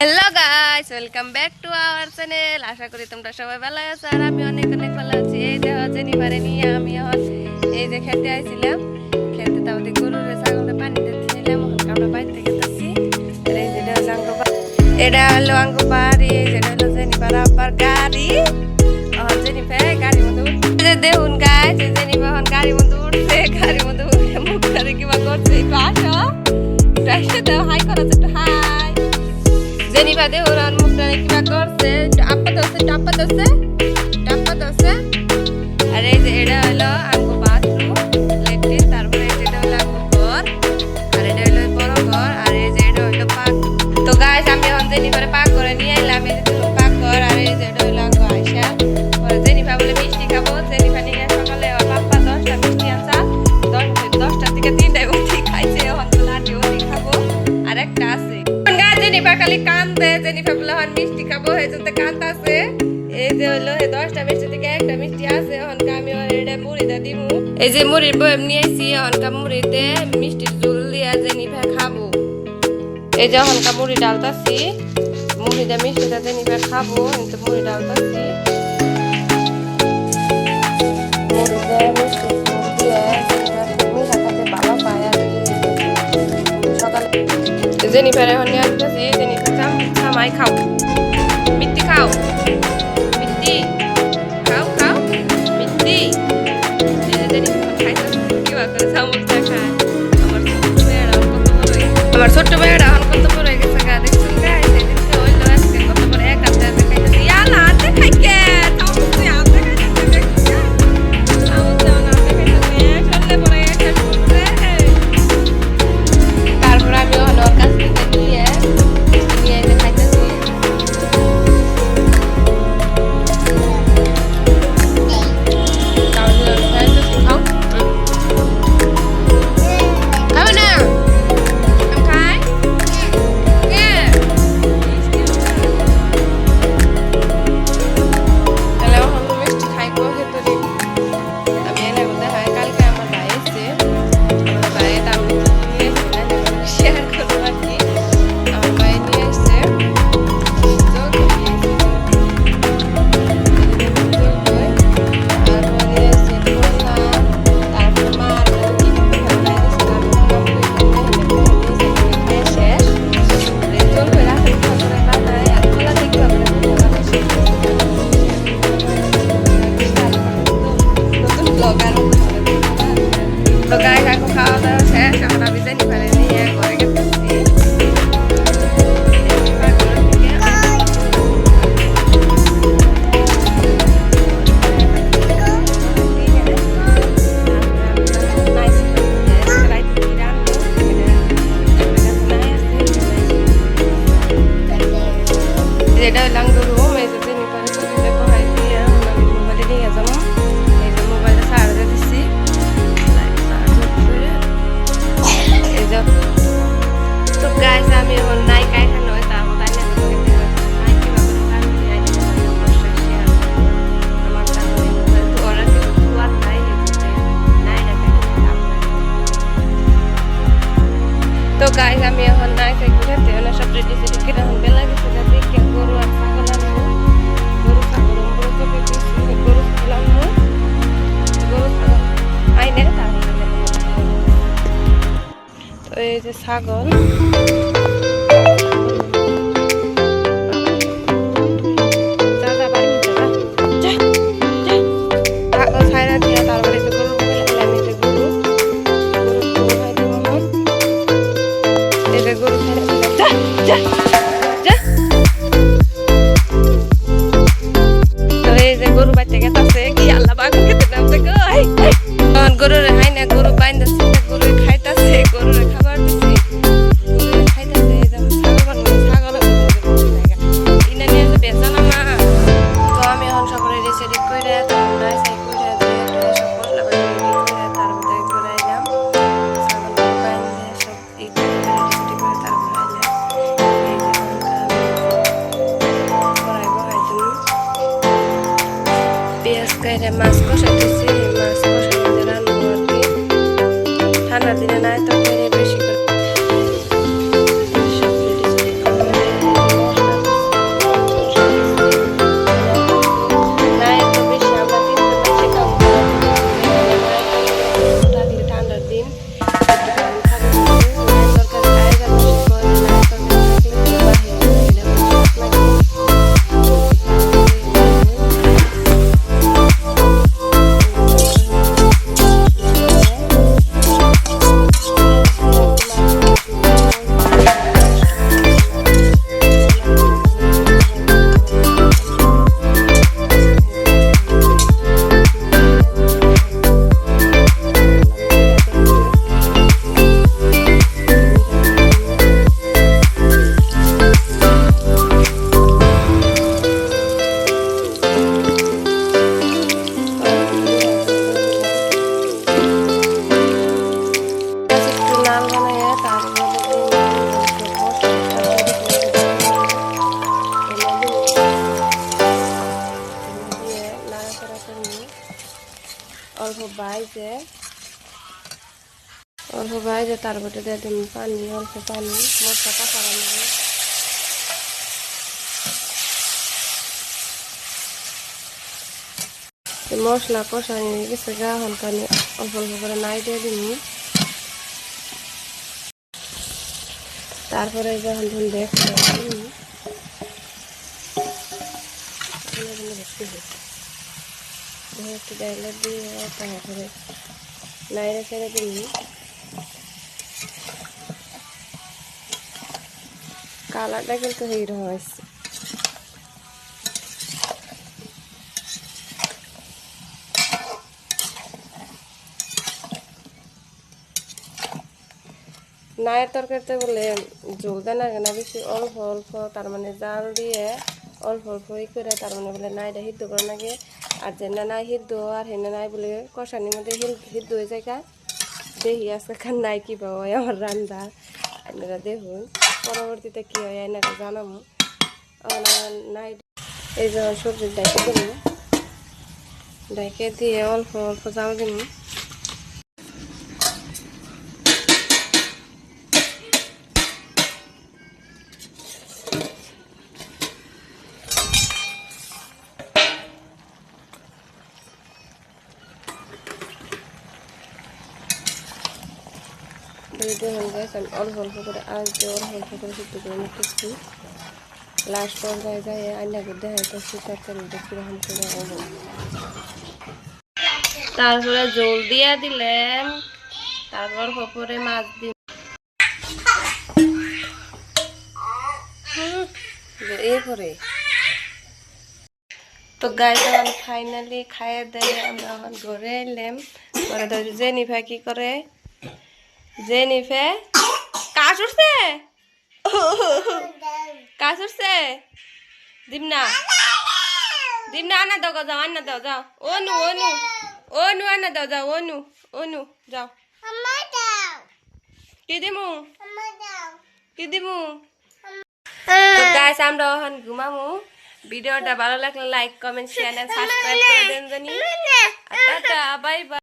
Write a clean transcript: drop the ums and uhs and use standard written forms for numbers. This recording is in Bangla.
Hello guys, welcome back to our channel. আশা করি তোমরা সবাই ভালো আছো আর আমি অনেক অনেক ভালো আছি। এই যে জেনিফারে নিয়ে আমি এই যে খেতে আইছিলাম। খেতে তাও দিয়ে গরুরে ছাগলে পানি দিতে নিলাম। আমরা বাইরে থেকে যাচ্ছি। এই যেটা হলো আঙ্গপাড়, এটা হলো আঙ্গপাড়, এই যেটা হলো জেনিফার আব্বার গাড়ি। জেনিফার গাড়ির মধ্যে উঠছে, দেখুন গাইস, জেনিফার এখন গাড়ির মধ্যে উঠছে। গাড়ির মধ্যে উঠে মুখ ধরে কিবা করছে। একটু আসো, একটু আসে দাও, হাই করো, একটু হাই। জেনিফা দে ওরান মুখটা কিবা করছে, টাপ্পা দছে। আর এই যে এটা হলো আঙ্গো বাথরুম, লেট্রিন। তারপরে এটা হলো আঙ্গো ঘর, আর এটা হলো বড় ঘর, আর এই যে এটা হলো পাক। তো গাইস, আমি এখন জেনিফারে পাক করে নিয়ে এলাম। এই যে পাক ঘর, আর এই যে এটা হলো আঙ্গো আয়শা। পরে জেনিফা বলে মিষ্টি খাবো। জেনিফা নিয়ে সকালে ওর পাপ্পা 10টা মিষ্টি আনছা, 10টা থেকে 3টায় উঠি খাইছে। এখন তো লাঠি উঠি খাবো, আর একটা আছে। জেনিফা খালি কান্দে, জেনিফা বলে হন মিষ্টি খাবো, এই জন্য কান্দাছে। এই যে হলো 10টা মিষ্টি থেকে একটা মিষ্টি আছে। এখন আমি এটা মুড়িটা দিমু। এই যে মুড়ির বয়ম নিয়ে এসি, এখন মুড়িতে মিষ্টির ঝোল দিয়া জেনিফা খাবো। এই যে এখন মুড়ি ডালতাছি, মুড়িটা মিষ্টিটা জেনিফা খাবো। কিন্তু মুড়ি ডালতাছি, মুড়িতে মিষ্টি দিয়ে জেনিফা খাতে ভালো পায়। আর সকালে জেনিফার এখন নিয়ে আসতেছি। জেনিফার চামাই খাও, মিষ্টি খাও, মিষ্টি খাও, মিষ্টি। জেনিফার খাইতেছে কিবা করে, চামচটা খায়। আমার ছোট্ট মেয়েরা এখন কত বড় হয়ে গেছে গা, দেখছেন গাই? সেদিনকে হইলো আজকে কত বড়, এক হাতে হাতে খাইতেছে। ইয়ালা হাতে খাইকে চামচে হাতে খাইতেছে, দেখছেন? চামচে হাতে খাইতেছে, সরলে পরে একটা করছে। তারপর আমি ওর কাছ থেকে নিয়ে এসে খাইতেছি। খাবে না? আমি খাই? তাহলে এখন মিষ্টি খাইবো ভেতরে। আমি এনে বলতে হয়, কালকে আমার ভাই এসছে। আমার ভাইয়ের আমি নিয়ে এসেছিলাম, শেয়ার করবো আর কি। আমার ভাই নিয়ে এসছে, তো গায়ে কাকু খাওয়া দাওয়া শেষ। এখন আমি জেনিফারে নিয়ে ঘরে গেতেছি। এটা হইলাম রুম। এই যে জেনিফারে ছবিটা পড়াই দিয়ে আমি মোবাইলে নিয়ে যাবো। এই যে মোবাইলটা চার্জে দিচ্ছি। তো গাইস, আমি এখন নাই কাইখান হয়, তার মতো আইনে নাই কিভাবে অবশ্যই শেয়ার করবো। আমার তাহলে মোবাইল তো ওরা কিছু খুয়ার নাই, নাই না। তো গাইস, আমি এখন নাই খাই খেতে হলে সব রেডি সেডি কিনে এখন বেলা গেছে। দেখে গরু আর ছাগল আনবো, গরু ছাগল গরু ছাগল আনবো, গরু ছাগল আইনে তারপরে। তো এই যে ছাগল, ছাইরা দিয়া তারপরে যে গরু খেলাম। এই যে গরু খাই দিব। এই যে গরু ছাইরা দিলাম। তো এই যে গরু বাচ্চা গেছে কি, আল্লাহ বাগুন খেতে নামছে। গরুর হাই না, গরু বাইন্দাছে, গরু খাইতেছে, গরুর খাবার দিচ্ছি, গরু খাইতেছে। ছাগল কিনে নিয়ে এসে বেচা না মা। তো আমি এখন সকালে রেসিডি করে সব মশলা বাটি করে তার মধ্যে করে আইলাম। ছাগল বাইন্দে সব রেসিডি করে তারপরে আইলাম। পেঁয়াজ করে মাছ কষাইতেছি। মাছ কষাইতে রান্না আর কি, ঠান্ডার দিনে নাই তো বেশি করে সব যে অল্প ভাজে তারপরে দিয়ে দিন পানি, অল্প পানি, মশলাটা খাওয়ানো মশলা কষাই নিয়ে গেছে গা, হালকা অল্প অল্প করে নাই দিয়ে দিন। তারপরে যখন ধুন দেখতে একটু ডাইলে দিয়ে তারপরে নাইরে ছেড়ে দিন। কালারটা কিন্তু হিরো হয়েছে। নায়ের তরকারিতে বলে ঝোল দেয় না কেন বেশি, অল্প অল্প তার মানে জাল দিয়ে অল্প অল্প করে তার মানে বলে নাইটা সিদ্ধ করে নাকি। আর যে নাই সিদ্ধ আর হেনে নাই বলে কষানির মধ্যে সিদ্ধ হয়ে যায়। দেখি আজকে খান নাই কি পাবো আমার রান্না, আপনারা দেখুন পরবর্তীতে কী হয় এনাকে জানাবো। নাই এই যে সবজির ডাইকে দিব, ডাইকে দিয়ে অল্প অল্প জাল দিব। দেখুন গাইস আমি অল্প অল্প করে আজ দিয়ে অল্প অল্প করে সিদ্ধ করে নিতেছি। লাস্ট পর্যায়ে যায় আইনাকে দেখাইতেছি তরকারিটা কীরকম করে হবো। তারপরে জল দিয়ে দিলাম, তারপর পরে মাছ দিই এরপরে। তো গাইস আমি ফাইনালি খাইয়ে দেয় আমরা আমার ঘরে এলাম। ঘরে ধরে জেনিফা কি করে, জেনিফে কাজ উঠছে, কাজ উঠছে দিমনা দিমনা আনা দাও যাও, আনা দাও যাও, অনু অনু অনু আনা দাও যাও, অনু অনু যাও। কি দিমু কি দিমু। তো গাইস আমরা এখন ঘুমামু। ভিডিওটা ভালো লাগলে like comment share and subscribe করে দেন জানি। Tata bye by.